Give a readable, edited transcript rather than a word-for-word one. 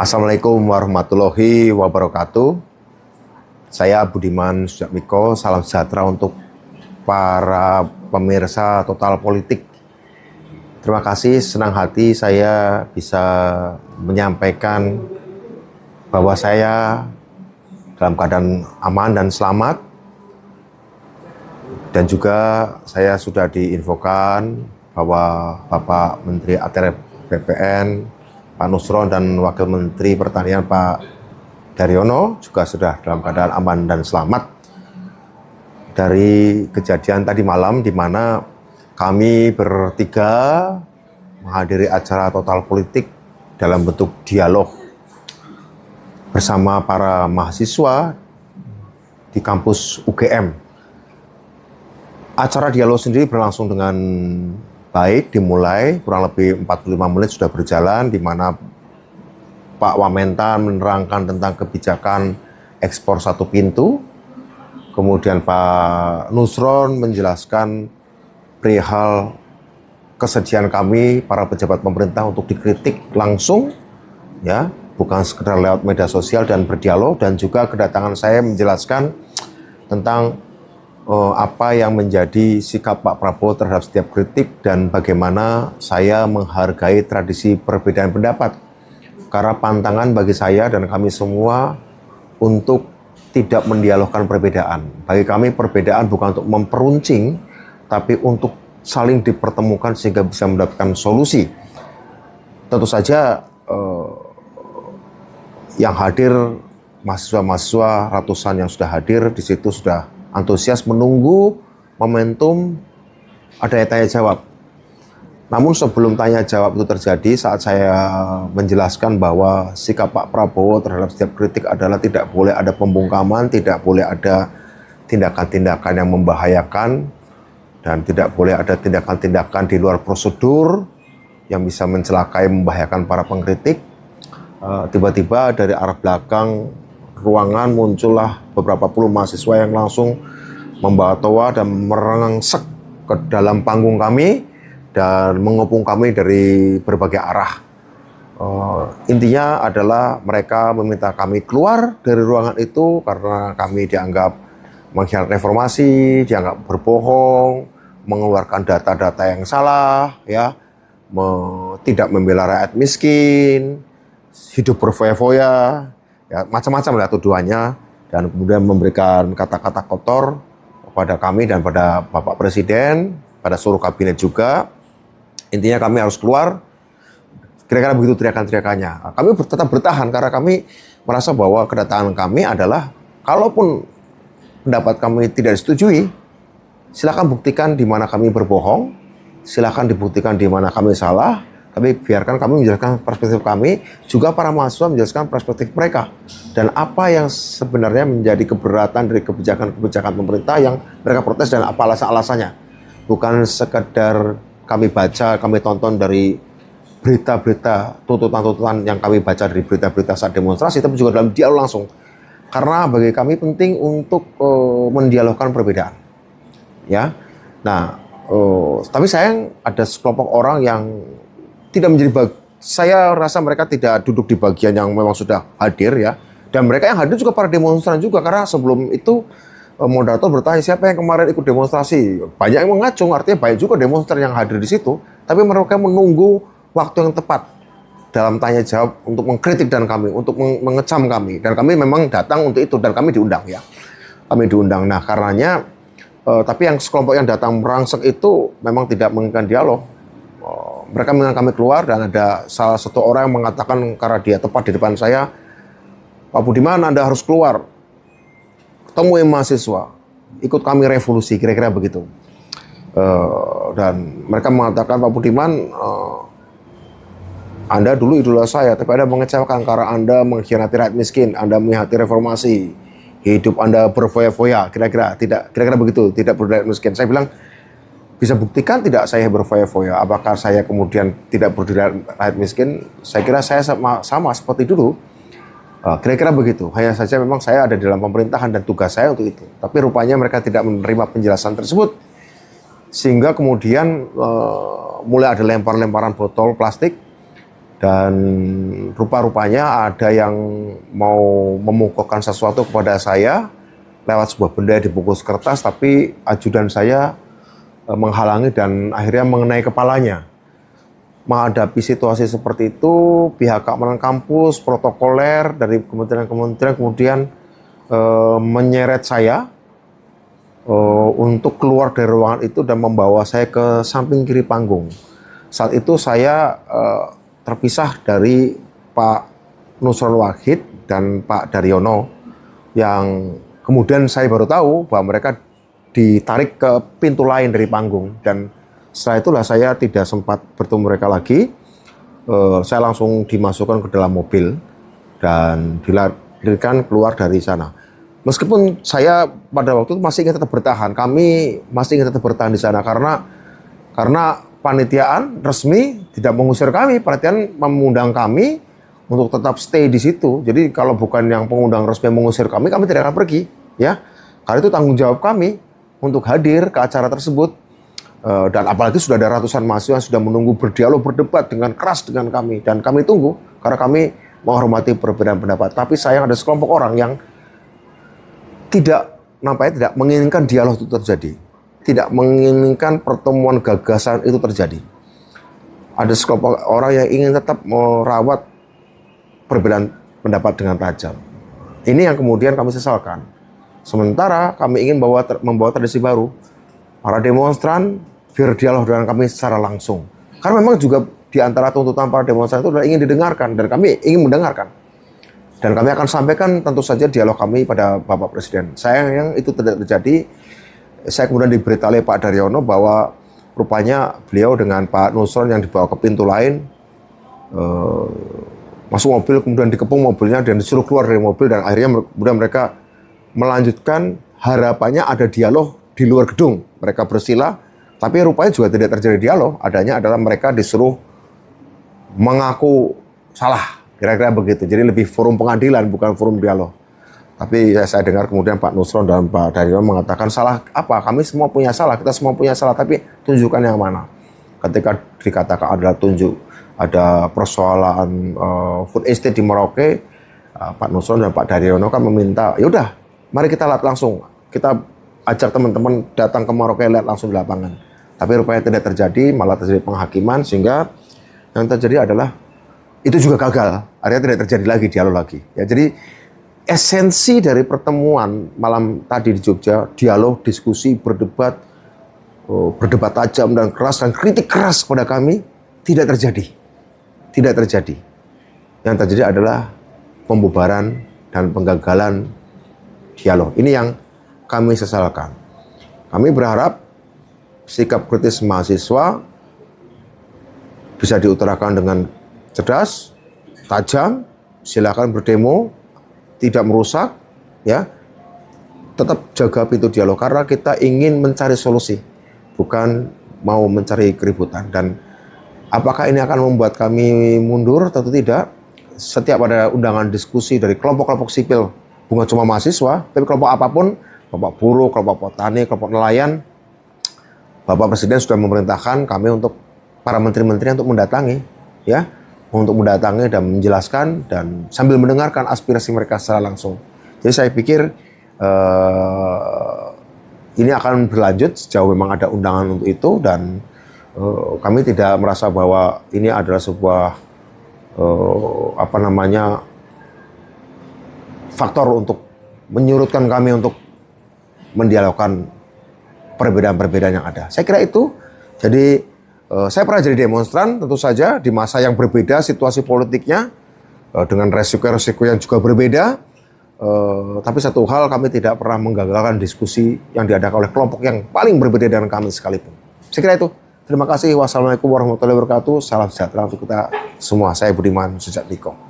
Assalamualaikum warahmatullahi wabarakatuh. Saya Budiman Sujatmiko, salam sejahtera untuk para pemirsa Total Politik. Terima kasih, senang hati saya bisa menyampaikan bahwa saya dalam keadaan aman dan selamat. Dan juga saya sudah diinfokan bahwa Bapak Menteri ATR BPN, Pak Nusron, dan Wakil Menteri Pertanian Pak Daryono juga sudah dalam keadaan aman dan selamat dari kejadian tadi malam di mana kami bertiga menghadiri acara Total Politik dalam bentuk dialog bersama para mahasiswa di kampus UGM. Acara dialog sendiri berlangsung dengan baik, dimulai kurang lebih 45 menit sudah berjalan, di mana Pak Wamentan menerangkan tentang kebijakan ekspor satu pintu, kemudian Pak Nusron menjelaskan perihal kesediaan kami para pejabat pemerintah untuk dikritik langsung, ya, bukan sekedar lewat media sosial dan berdialog, dan juga kedatangan saya menjelaskan tentang apa yang menjadi sikap Pak Prabowo terhadap setiap kritik dan bagaimana saya menghargai tradisi perbedaan pendapat. Karena pantangan bagi saya dan kami semua untuk tidak mendialogkan perbedaan. Bagi kami perbedaan bukan untuk memperuncing, tapi untuk saling dipertemukan sehingga bisa mendapatkan solusi. Tentu saja yang hadir mahasiswa-mahasiswa ratusan yang sudah hadir di situ sudah antusias menunggu momentum ada tanya jawab. Namun sebelum tanya jawab itu terjadi, saat saya menjelaskan bahwa sikap Pak Prabowo terhadap setiap kritik adalah tidak boleh ada pembungkaman, tidak boleh ada tindakan-tindakan yang membahayakan, dan tidak boleh ada tindakan-tindakan di luar prosedur yang bisa mencelakai, membahayakan para pengkritik. Tiba-tiba dari arah belakang ruangan muncullah beberapa puluh mahasiswa yang langsung membawa toa dan merengsek ke dalam panggung kami dan mengepung kami dari berbagai arah. Intinya adalah mereka meminta kami keluar dari ruangan itu karena kami dianggap mengkhianati reformasi, dianggap berbohong, mengeluarkan data-data yang salah, ya, tidak membela rakyat miskin, hidup berfoya-foya, ya, macam-macam lah tuduhannya, dan kemudian memberikan kata-kata kotor kepada kami dan pada Bapak Presiden, pada seluruh kabinet juga. Intinya kami harus keluar, kira-kira begitu teriakan-teriakannya. Kami tetap bertahan karena kami merasa bahwa kedatangan kami adalah, kalaupun pendapat kami tidak disetujui, silakan buktikan di mana kami berbohong, silakan dibuktikan di mana kami salah, tapi biarkan kami menjelaskan perspektif kami, juga para mahasiswa menjelaskan perspektif mereka. Dan apa yang sebenarnya menjadi keberatan dari kebijakan-kebijakan pemerintah yang mereka protes dan apa alasan-alasannya. Bukan sekedar kami baca, kami tonton dari berita-berita, tuntutan-tuntutan yang kami baca dari berita-berita saat demonstrasi, tapi juga dalam dialog langsung. Karena bagi kami penting untuk mendialogkan perbedaan. Ya, nah, tapi sayang ada sekelompok orang yang tidak menjadi saya rasa mereka tidak duduk di bagian yang memang sudah hadir, ya. Dan mereka yang hadir juga para demonstran juga, karena sebelum itu moderator bertanya siapa yang kemarin ikut demonstrasi. Banyak yang mengacung, artinya banyak juga demonstran yang hadir di situ, tapi mereka menunggu waktu yang tepat dalam tanya jawab untuk mengkritik dan kami, untuk mengecam kami. Dan kami memang datang untuk itu dan kami diundang, ya. Kami diundang. Nah, karenanya tapi yang sekelompok yang datang merangsek itu memang tidak menginginkan dialog. Mereka menginginkan kami keluar, dan ada salah satu orang yang mengatakan karena dia tepat di depan saya, Pak Budiman, Anda harus keluar, temui mahasiswa, ikut kami revolusi, kira-kira begitu. Dan mereka mengatakan, Pak Budiman, Anda dulu idola saya, tapi Anda mengecewakan karena Anda mengkhianati rakyat miskin, Anda mengkhianati reformasi, hidup Anda berfoya-foya, kira-kira begitu, tidak berdaya miskin. Saya bilang, bisa buktikan tidak saya berfoya-foya? Apakah saya kemudian tidak berdiri rakyat miskin? Saya kira saya sama seperti dulu. Kira-kira begitu. Hanya saja memang saya ada di dalam pemerintahan dan tugas saya untuk itu. Tapi rupanya mereka tidak menerima penjelasan tersebut. Sehingga kemudian mulai ada lempar-lemparan botol plastik Dan rupa-rupanya ada yang mau memukulkan sesuatu kepada saya lewat sebuah benda yang dibungkus kertas, tapi ajudan saya menghalangi dan akhirnya mengenai kepalanya. Menghadapi situasi seperti itu, pihak keamanan kampus, protokoler dari kementerian-kementerian kemudian menyeret saya untuk keluar dari ruangan itu dan membawa saya ke samping kiri panggung. Saat itu saya terpisah dari Pak Nusron Wahid dan Pak Daryono, yang kemudian saya baru tahu bahwa mereka ditarik ke pintu lain dari panggung, dan setelah itulah saya tidak sempat bertemu mereka lagi. Saya langsung dimasukkan ke dalam mobil dan dilarikan keluar dari sana. Meskipun saya pada waktu itu masih ingin tetap bertahan, kami masih ingin tetap bertahan di sana karena panitiaan resmi tidak mengusir kami, panitiaan mengundang kami untuk tetap stay di situ. Jadi kalau bukan yang pengundang resmi mengusir kami tidak akan pergi, ya. Karena itu tanggung jawab kami untuk hadir ke acara tersebut. Dan apalagi sudah ada ratusan mahasiswa yang sudah menunggu berdialog, berdebat dengan keras dengan kami, dan kami tunggu karena kami menghormati perbedaan pendapat. Tapi sayang ada sekelompok orang yang tidak menginginkan dialog itu terjadi, tidak menginginkan pertemuan gagasan itu terjadi. Ada sekelompok orang yang ingin tetap merawat perbedaan pendapat dengan tajam. Ini yang kemudian kami sesalkan. Sementara kami ingin membawa tradisi baru. Para demonstran berdialog dengan kami secara langsung. Karena memang juga di antara tuntutan para demonstran itu adalah ingin didengarkan, dan kami ingin mendengarkan. Dan kami akan sampaikan tentu saja dialog kami pada Bapak Presiden. Sayang itu tidak terjadi. Saya kemudian diberitahu oleh Pak Daryono bahwa rupanya beliau dengan Pak Nusron yang dibawa ke pintu lain, masuk mobil, kemudian dikepung mobilnya dan disuruh keluar dari mobil, dan akhirnya kemudian mereka melanjutkan harapannya ada dialog di luar gedung. Mereka bersila, tapi rupanya juga tidak terjadi dialog. Adanya adalah mereka disuruh mengaku salah. Kira-kira begitu. Jadi lebih forum pengadilan, bukan forum dialog. Tapi saya dengar kemudian Pak Nusron dan Pak Daryono mengatakan, salah apa? Kami semua punya salah, kita semua punya salah, tapi tunjukkan yang mana. Ketika dikatakan adalah ada persoalan food estate di Merauke, Pak Nusron dan Pak Daryono kan meminta, yaudah, mari kita lihat langsung. Kita ajak teman-teman datang ke Merauke, lihat langsung di lapangan. Tapi rupanya tidak terjadi, malah terjadi penghakiman, sehingga yang terjadi adalah itu juga gagal, akhirnya tidak terjadi lagi dialog lagi. Ya, jadi esensi dari pertemuan malam tadi di Jogja, dialog, diskusi, berdebat tajam dan keras dan kritik keras kepada kami, tidak terjadi. Tidak terjadi. Yang terjadi adalah pembubaran dan penggagalan dialog. Ini yang kami sesalkan. Kami berharap sikap kritis mahasiswa bisa diutarakan dengan cerdas, tajam, silakan berdemo, tidak merusak, ya. Tetap jaga pintu dialog karena kita ingin mencari solusi, bukan mau mencari keributan. Dan apakah ini akan membuat kami mundur? Tentu tidak. Setiap ada undangan diskusi dari kelompok-kelompok sipil, bukan cuma mahasiswa, tapi kelompok apapun, kelompok buruh, kelompok petani, kelompok nelayan, Bapak Presiden sudah memerintahkan kami untuk para menteri-menteri untuk mendatangi, ya. Untuk mendatangi dan menjelaskan dan sambil mendengarkan aspirasi mereka secara langsung. Jadi saya pikir ini akan berlanjut sejauh memang ada undangan untuk itu, dan kami tidak merasa bahwa ini adalah sebuah faktor untuk menyurutkan kami untuk mendialogkan perbedaan-perbedaan yang ada. Saya kira itu. Jadi saya pernah jadi demonstran, tentu saja di masa yang berbeda situasi politiknya, dengan resiko-resiko yang juga berbeda. Tapi satu hal, kami tidak pernah menggagalkan diskusi yang diadakan oleh kelompok yang paling berbeda dengan kami sekalipun. Saya kira itu. Terima kasih. Wassalamualaikum warahmatullahi wabarakatuh. Salam sejahtera untuk kita semua. Saya Budiman Sujatmiko.